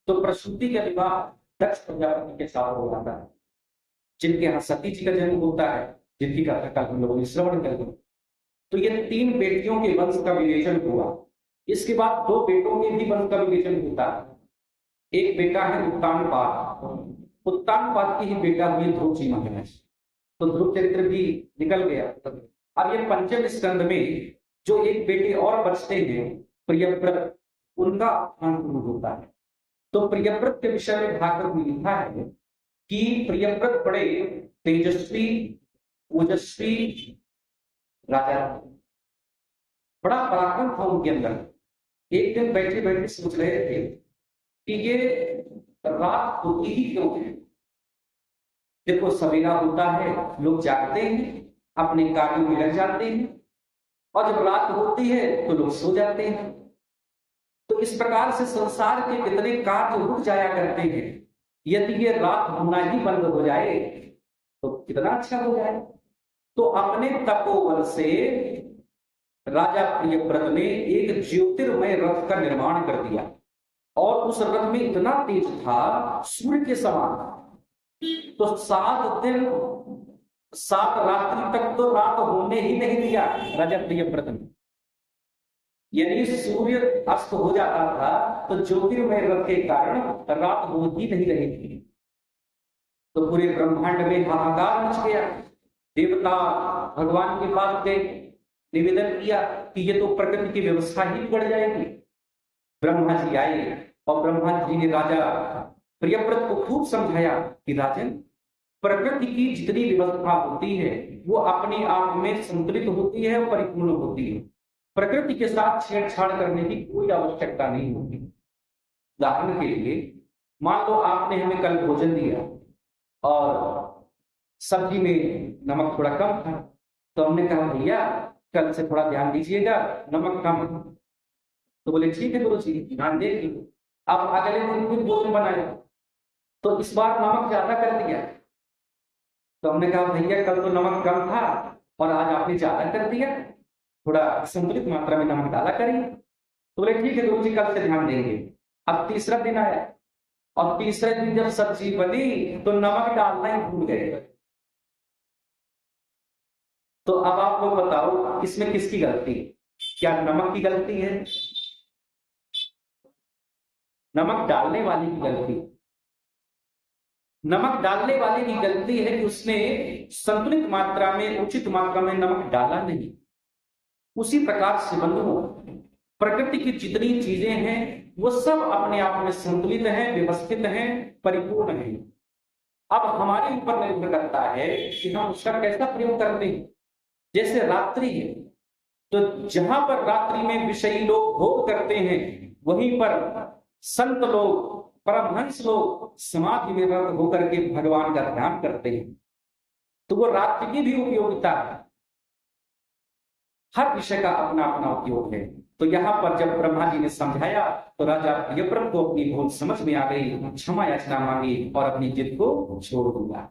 तो प्रसूति का विवाह दक्ष प्रजापति के साथ हो जाता है, जिनके यहाँ सती जी का जन्म होता है, जिनकी कथा कल हम लोगों ने श्रवण कर ली। तो ये 3 बेटियों के वंश का विवेचन हुआ। इसके बाद 2 बेटों के भी वंश का विवेचन होता है। एक बेटा है उत्तानपाद, उत्तानपाद की ही बेटा हुई ध्रुव जी महाराज। तो ध्रुव चरित्र भी निकल गया। अब ये पंचम स्कंद में जो एक बेटे और बचते हैं प्रियव्रत, उनका आख्यान शुरू होता है। तो प्रियव्रत के विषय में भागवत में लिखा है कि प्रियव्रत बड़े तेजस्वी ओजस्वी राजा, बड़ा पराक्रम था उनके अंदर। एक दिन बैठे बैठे सोच रहे थे कि ये रात होती ही क्यों है। देखो सवेरा होता है, लोग जागते हैं, अपने कार्यों में लग जाते हैं, और जब रात होती है तो लोग सो जाते हैं। तो इस प्रकार से संसार के कितने कार्य रुक जाया करते हैं। यदि ये रात होना ही बंद हो जाए तो कितना अच्छा हो जाए। तो अपने तपोबल से राजा प्रियव्रत ने एक ज्योतिर्मय रथ का निर्माण कर दिया, और उस रथ में इतना तेज था सूर्य के समान। तो 7 दिन 7 रात्रि तक तो रात होने ही नहीं दिया राजा प्रियव्रत ने। यदि सूर्य अस्त हो जाता था तो ज्योतिर्मय रथ के कारण रात हो ही नहीं रही थी। तो पूरे ब्रह्मांड में हाहाकार मच गया। देवता भगवान के पास गए, निवेदन किया कि ये तो प्रकृति की व्यवस्था ही बिगड़ जाएगी। ब्रह्मा जी आए और ब्रह्मा जी ने राजा प्रियव्रत को खूब समझाया कि राजन, प्रकृति की जितनी व्यवस्था होती है वो अपने आप में संतुलित होती है और परिपूर्ण होती है। प्रकृति के साथ छेड़छाड़ करने की कोई आवश्यकता नहीं होती। उदाहरण के लिए मान लो आपने हमें कल भोजन दिया और सब्जी में नमक थोड़ा कम था, तो हमने कहा भैया कल से थोड़ा ध्यान दीजिएगा, नमक कम है। तो बोले ठीक है गुरु जी, ध्यान देंगे। अब अगले दिन फिर भोजन बनाए तो इस बार नमक ज्यादा कर दिया। तो हमने कहा भैया कल तो नमक कम था और आज आपने ज्यादा कर दिया, थोड़ा संतुलित मात्रा में नमक डाला करिए। तो बोले ठीक है गुरु जी, कल से ध्यान देंगे। अब तीसरा दिन आया और तीसरे दिन जब सब्जी बनी तो नमक डालना ही भूल गए। तो अब आप लोग बताओ इसमें किसकी गलती है? क्या नमक की गलती है? नमक डालने वाले की गलती। नमक डालने वाले की गलती है कि उसने संतुलित मात्रा में, उचित मात्रा में नमक डाला नहीं। उसी प्रकार से बंधुओं, प्रकृति की जितनी चीजें हैं वो सब अपने आप में संतुलित हैं, व्यवस्थित हैं, परिपूर्ण हैं। अब हमारे ऊपर निर्भर करता है कि हम उसका कैसा प्रयोग करते हैं। जैसे रात्रि है, तो जहां पर रात्रि में विषयी लोग भोग करते हैं वहीं पर संत लोग, परमहंस लोग समाधि में रत होकर के भगवान का ध्यान करते हैं। तो वो रात्रि की भी उपयोगिता है। हर विषय का अपना अपना उपयोग है। तो यहाँ पर जब ब्रह्मा जी ने समझाया तो राजा प्रियव्रत को अपनी भूल समझ में आ गई, क्षमा याचना मांगी और अपनी जिद को छोड़ दिया।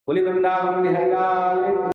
बोले वृंदावन बिहारी लाल।